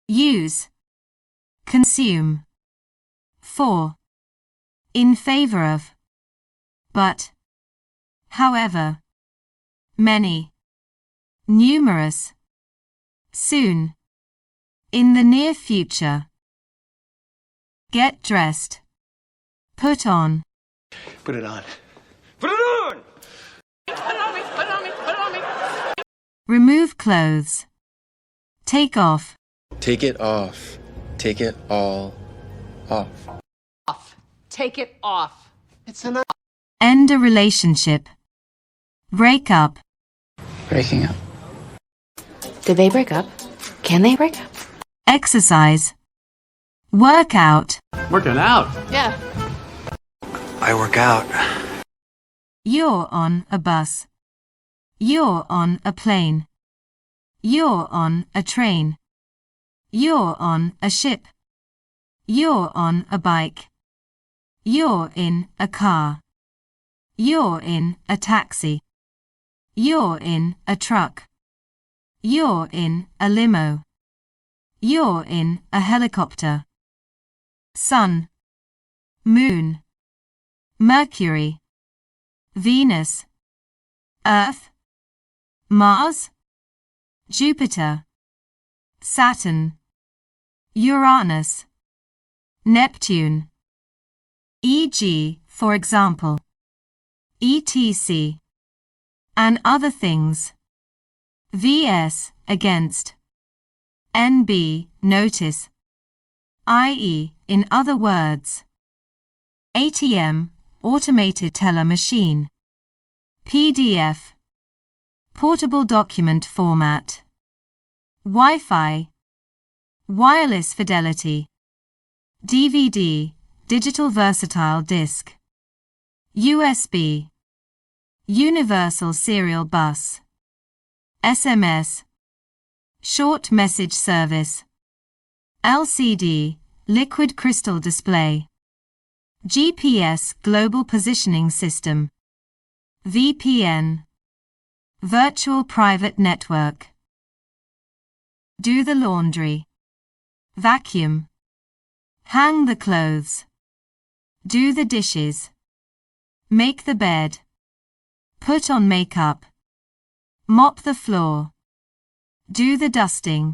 use, consume. 4. In favor of, but, however, many, numerous, soon, in the near future. Get dressed, put on. Put it on. Put it on! Put it on me, put it on me, put it on me. Remove clothes. Take off. Take it off. Take it all off. Off. Take it off. It's enough. End a relationship. Break up. Breaking up. Did they break up? Can they break up? Exercise. Work out. Working out. Yeah. I work out. You're on a bus. You're on a plane. You're on a train. You're on a ship. You're on a bike. You're in a car. You're in a taxi. You're in a truck. You're in a limo. You're in a helicopter. Sun, Moon, Mercury, Venus, Earth, Mars, Jupiter, Saturn, Uranus, Neptune. E.g., for example, etc. and other things. vs. against. NB, notice. i.e., in other words. ATM, automated teller machine. PDF, portable document format. Wi-Fi, wireless fidelity. DVD, digital versatile disc. USB, universal serial bus. SMS, short message service. LCD, liquid crystal display. GPS, global positioning system. VPN, virtual private network. Do the laundry. Vacuum. Hang the clothes. Do the dishes. Make the bed. Put on makeup. Mop the floor. Do the dusting.